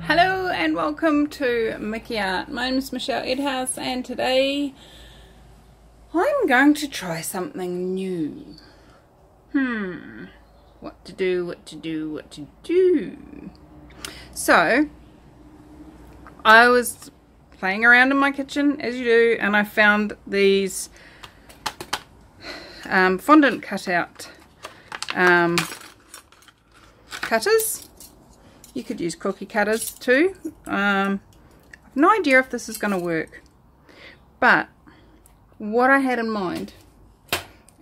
Hello and welcome to Mickey Art. My name is Michelle Edhouse and today I'm going to try something new. What to do. So I was playing around in my kitchen as you do, and I found these fondant cutout cutters. You could use cookie cutters too. I've no idea if this is going to work, but what I had in mind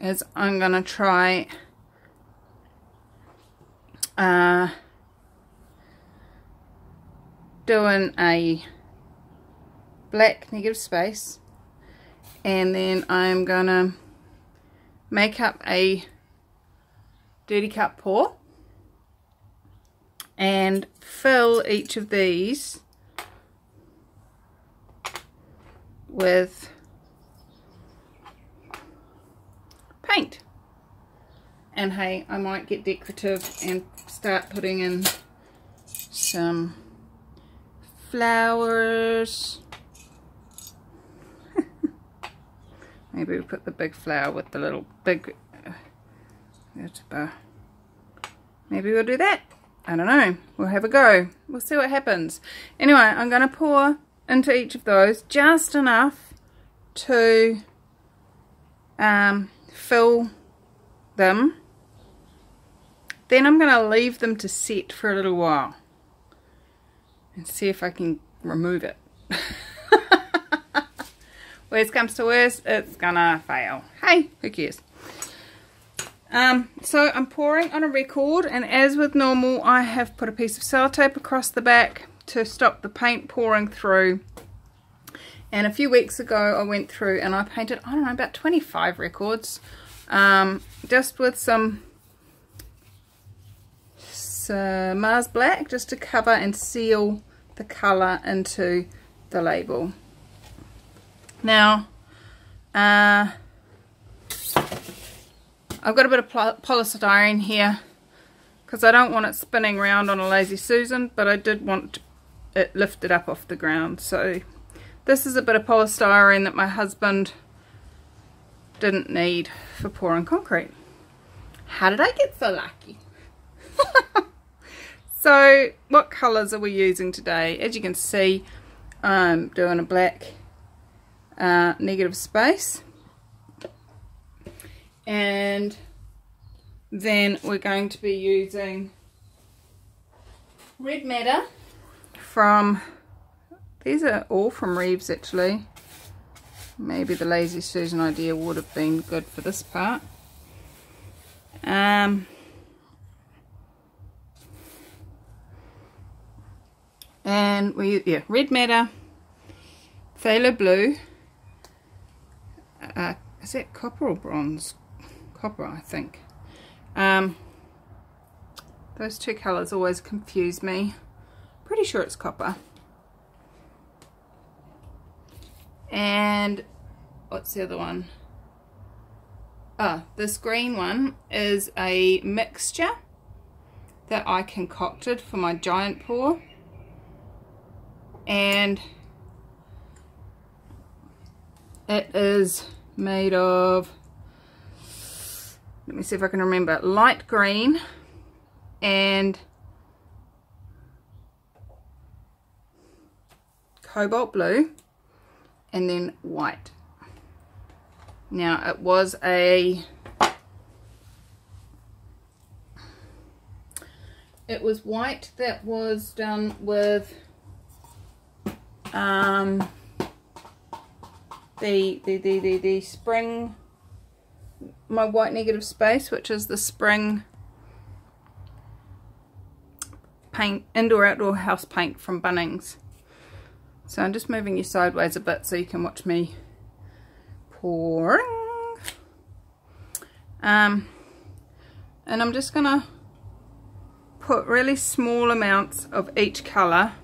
is I'm going to try doing a black negative space, and then I'm going to make up a dirty cup pour and fill each of these with paint. And hey, I might get decorative and start putting in some flowers. Maybe we put the big flower with the little big maybe we'll do that. I don't know, we'll have a go, we'll see what happens. Anyway, I'm going to pour into each of those just enough to fill them. Then I'm going to leave them to set for a little while and see if I can remove it. Worst comes to worst, it's gonna fail. Hey, who cares? So I'm pouring on a record, and as with normal I have put a piece of sellotape across the back to stop the paint pouring through. And a few weeks ago I went through and I painted, I don't know, about 25 records, just with some Mars Black, just to cover and seal the colour into the label. Now I've got a bit of polystyrene here because I don't want it spinning around on a Lazy Susan, but I did want it lifted up off the ground. So this is a bit of polystyrene that my husband didn't need for pouring concrete. How did I get so lucky? So what colours are we using today? As you can see, I'm doing a black negative space, and then we're going to be using red matter from, these are all from Reeves actually, maybe the Lazy Susan idea would have been good for this part. And we red matter, phthalo blue, is that copper or bronze? Copper, I think. Those two colours always confuse me. Pretty sure it's copper. And what's the other one? This green one is a mixture that I concocted for my giant pour, and it is made of, let me see if I can remember, light green and cobalt blue, and then white. Now it was white that was done with the spring, my white negative space, which is the spring paint, indoor outdoor house paint from Bunnings. So I'm just moving you sideways a bit so you can watch me pouring. And I'm just gonna put really small amounts of each colour,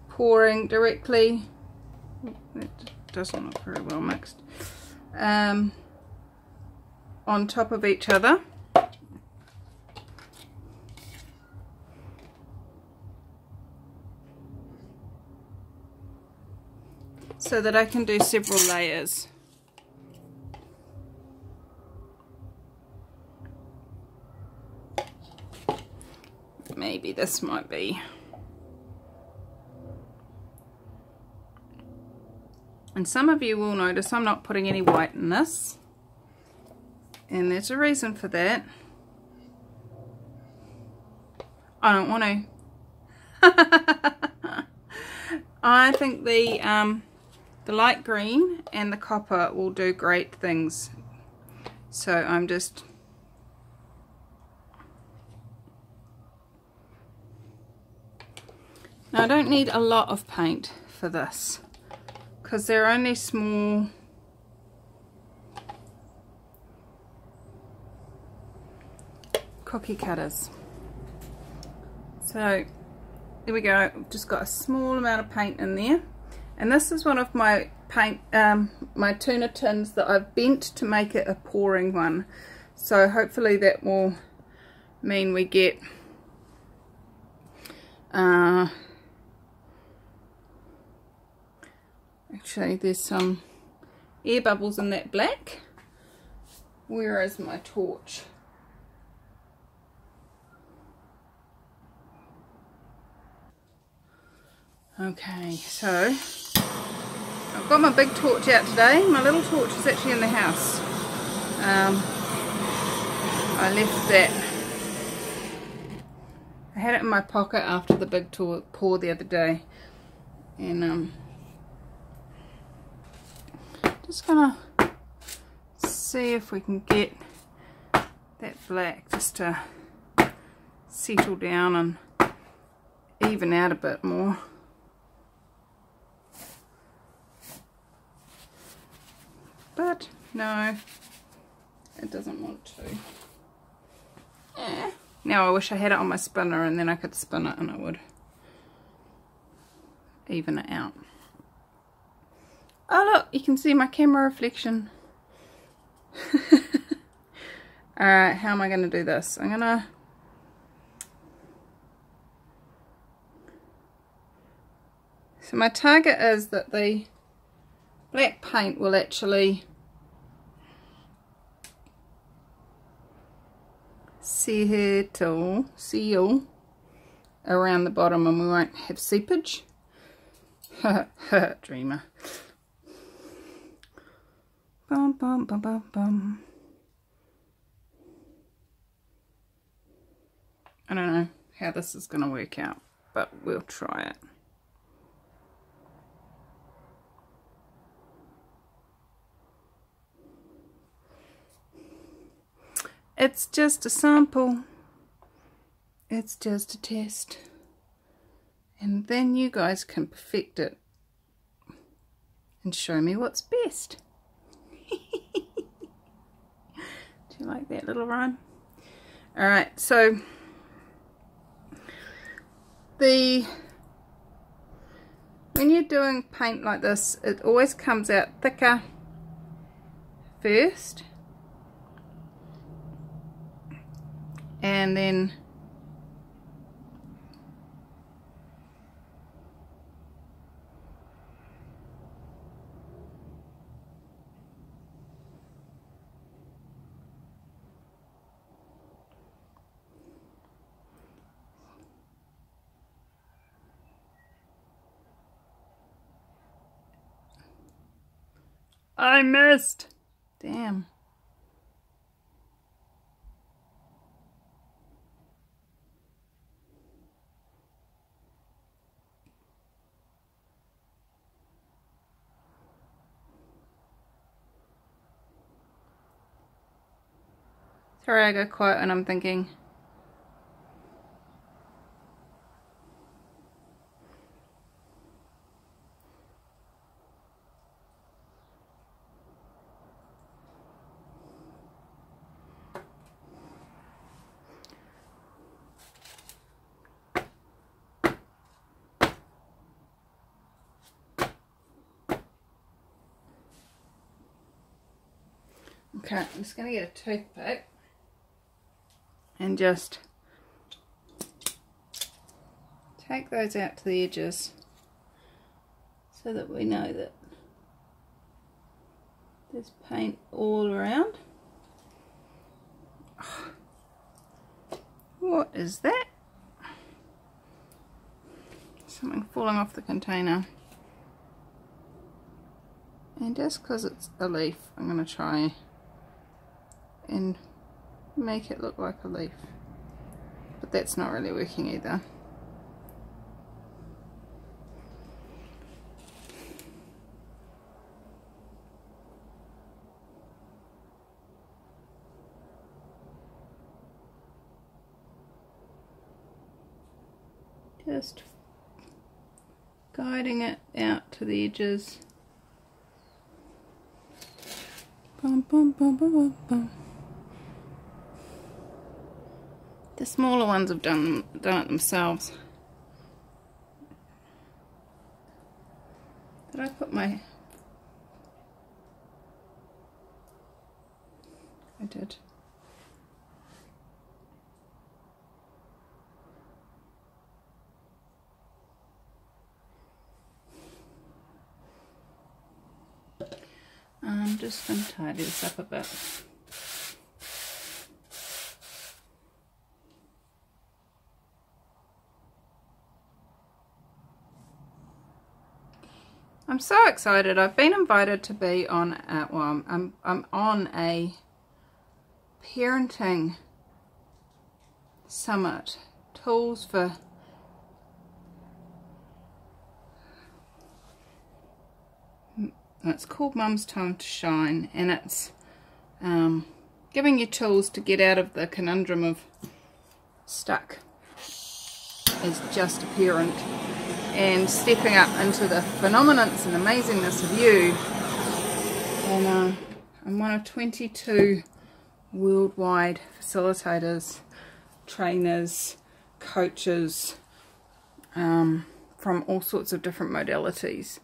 pouring directly, it doesn't look very well mixed, on top of each other. so that I can do several layers. Maybe this might be. And some of you will notice I'm not putting any white in this. And there's a reason for that. I don't want to. I think the light green and the copper will do great things. So I'm just... Now I don't need a lot of paint for this, because they're only small cookie cutters. So there we go, just got a small amount of paint in there, and this is one of my paint, my tuna tins that I've bent to make it a pouring one. So hopefully that will mean we get actually there's some air bubbles in that black. Where is my torch? Okay, so I've got my big torch out today. My little torch is actually in the house. I left that. I had it in my pocket after the big pour the other day, and just gonna see if we can get that black just to settle down and even out a bit more. But no, it doesn't want to. Now I wish I had it on my spinner, and then I could spin it and it would even it out. Oh look, you can see my camera reflection. Alright, how am I going to do this? I'm going to... So my target is that the black paint will actually seal around the bottom, and we won't have seepage. Dreamer. Bum, bum, bum, bum, bum. I don't know how this is going to work out, but we'll try it. It's just a sample. It's just a test. And then you guys can perfect it and show me what's best. Do you like that little rhyme? Alright, so when you're doing paint like this, it always comes out thicker first, and then I missed. Damn. Sorry, I go quiet and I'm thinking. Okay, I'm just going to get a toothpick and just take those out to the edges so that we know that Just paint all around. What is that? Something falling off the container. And just because it's a leaf, I'm going to try and make it look like a leaf. But that's not really working either. Just guiding it out to the edges. Bum, bum, bum, bum, bum, bum. The smaller ones have done it themselves. Did I put my... I did. I'm just going to tidy this up a bit. I'm so excited. I've been invited to be on well, I'm on a parenting summit, tools for it's called Mum's Time to Shine, and it's giving you tools to get out of the conundrum of stuck as just a parent and stepping up into the phenomenance and amazingness of you. And I'm one of 22 worldwide facilitators, trainers, coaches from all sorts of different modalities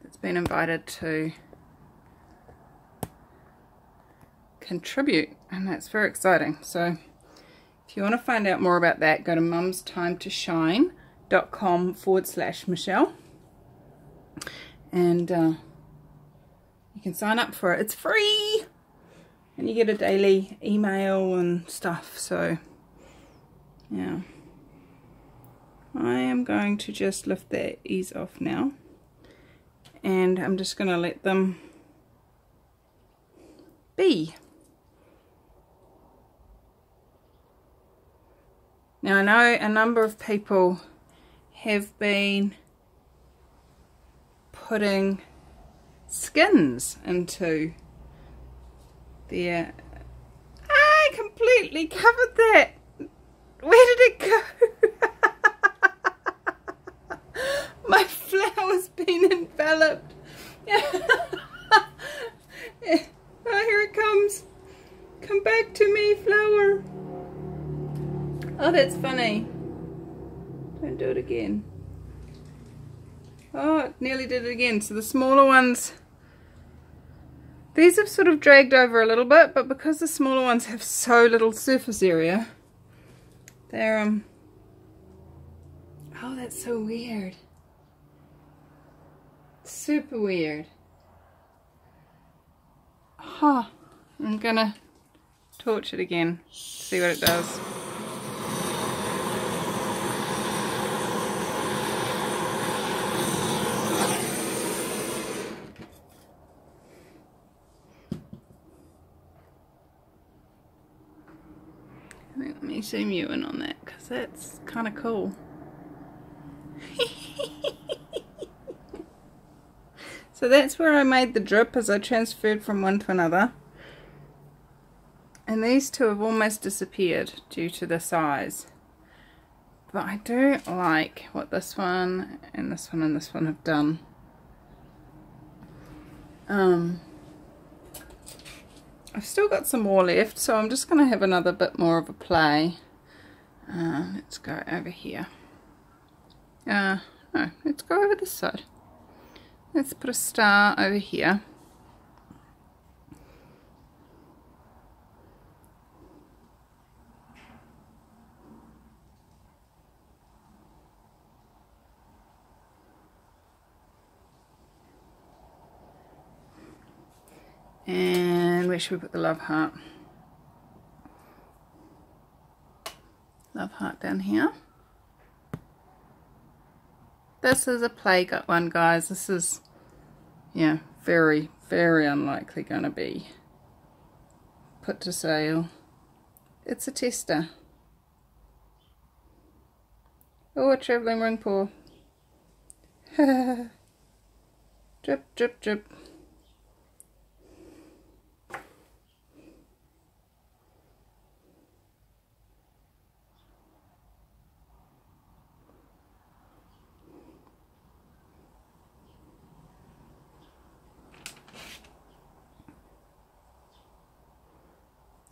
that's been invited to contribute, and that's very exciting. So if you want to find out more about that, go to mumstimetoshine.com/Michelle, and you can sign up for it. It's free, and you get a daily email and stuff. So yeah, I am going to just lift that ease off now, and I'm just going to let them be. Now I know a number of people have been putting skins into their... I completely covered that! Where did it go? My flower's been enveloped. Oh, here it comes. Come back to me, flower. Oh, that's funny. Don't do it again. Oh, it nearly did it again. So the smaller ones, these have sort of dragged over a little bit, but because the smaller ones have so little surface area, they're oh, that's so weird. Super weird. Huh. I'm gonna torch it again, see what it does. Let me zoom you in on that, because that's kind of cool. So that's where I made the drip as I transferred from one to another. And these two have almost disappeared due to the size. But I do like what this one and this one and this one have done. I've still got some more left, so I'm just going to have another bit more of a play. Let's go over here. No, let's go over this side. Let's put a star over here. And where should we put the love heart? Love heart down here. This is a play one, guys. This is, yeah, very, very unlikely going to be put to sale. It's a tester. Oh, a travelling ring paw. Drip, drip, drip.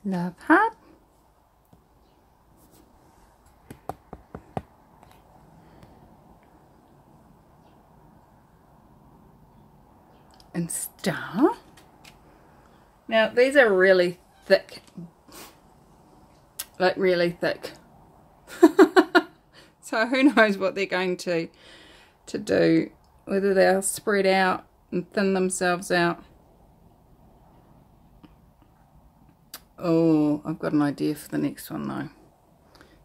Love heart. And star. Now these are really thick, like really thick. So who knows what they're going to do, whether they'll spread out and thin themselves out. Oh, I've got an idea for the next one though.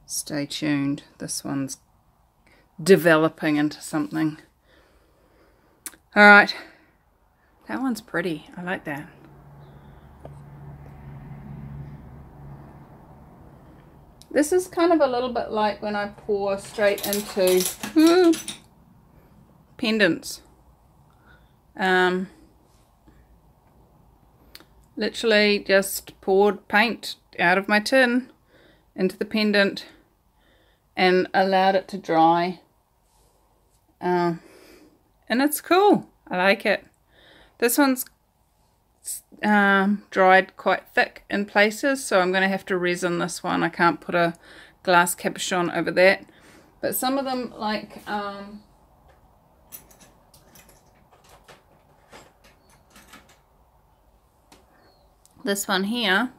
Stay tuned. This one's developing into something. Alright. That one's pretty. I like that. This is kind of a little bit like when I pour straight into pendants. Literally just poured paint out of my tin into the pendant and allowed it to dry. And it's cool. I like it. This one's dried quite thick in places, so I'm going to have to resin this one. I can't put a glass cabochon over that. But some of them, like this one here,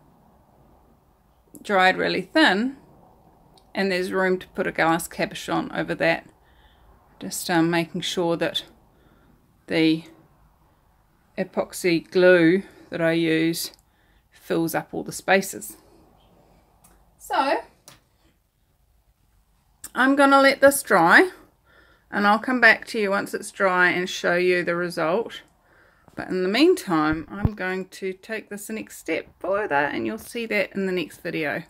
dried really thin, and there's room to put a glass cabochon over that. Just making sure that the epoxy glue that I use fills up all the spaces. So I'm going to let this dry, and I'll come back to you once it's dry and show you the result. But in the meantime, I'm going to take this the next step further, and you'll see that in the next video.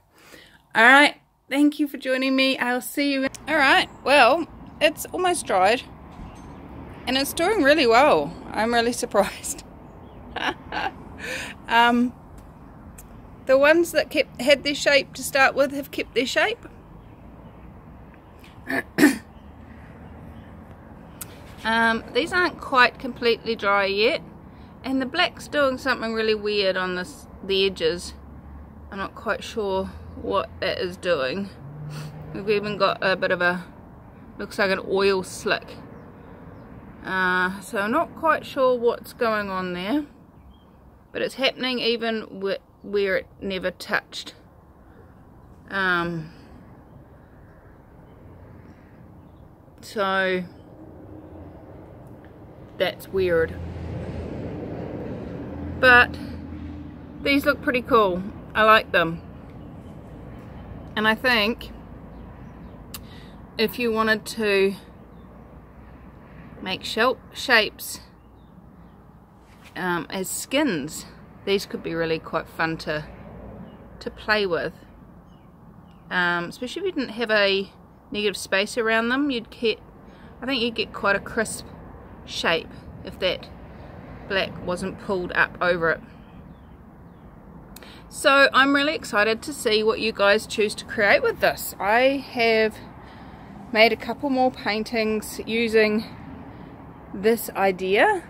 Alright, thank you for joining me. I'll see you. Alright, well, it's almost dried, and it's doing really well. I'm really surprised. The ones that had their shape to start with have kept their shape. These aren't quite completely dry yet, and the black's doing something really weird on the edges. I'm not quite sure what it is doing. We've even got a bit of a, looks like an oil slick. So I'm not quite sure what's going on there, but it's happening even where it never touched. So that's weird, but these look pretty cool. I like them, and I think if you wanted to make shapes as skins, these could be really quite fun to play with, especially if you didn't have a negative space around them. I think you'd get quite a crisp shape if that black wasn't pulled up over it. So I'm really excited to see what you guys choose to create with this. I have made a couple more paintings using this idea,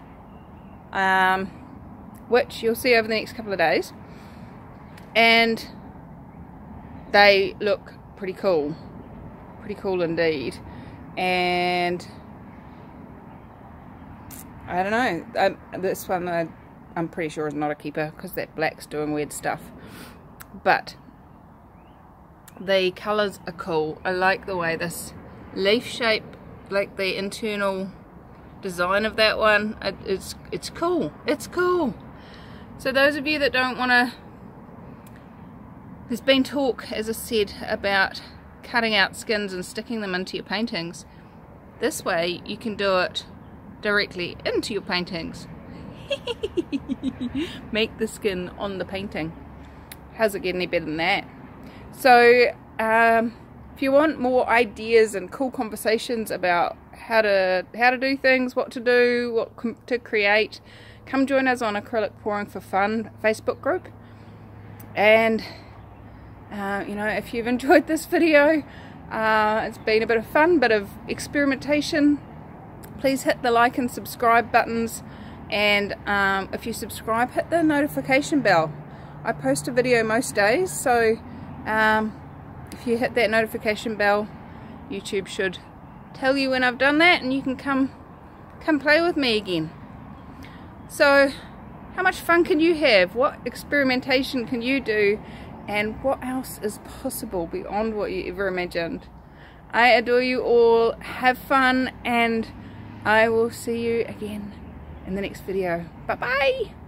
which you'll see over the next couple of days, and they look pretty cool indeed. And I don't know, this one I'm pretty sure is not a keeper because that black's doing weird stuff, but the colours are cool. I like the way this leaf shape, like the internal design of that one, it's cool. So those of you that don't want to, there's been talk, as I said, about cutting out skins and sticking them into your paintings. This way you can do it directly into your paintings. Make the skin on the painting. How's it get any better than that? So if you want more ideas and cool conversations about how to do things, what to do, what to create, come join us on Acrylic Pouring for Fun Facebook group. And you know, if you've enjoyed this video, it's been a bit of fun, bit of experimentation, please hit the like and subscribe buttons, and if you subscribe, hit the notification bell. I post a video most days, so if you hit that notification bell, YouTube should tell you when I've done that, and you can come play with me again. So how much fun can you have? What experimentation can you do? And what else is possible beyond what you ever imagined? I adore you all. Have fun, and I will see you again in the next video. Bye bye.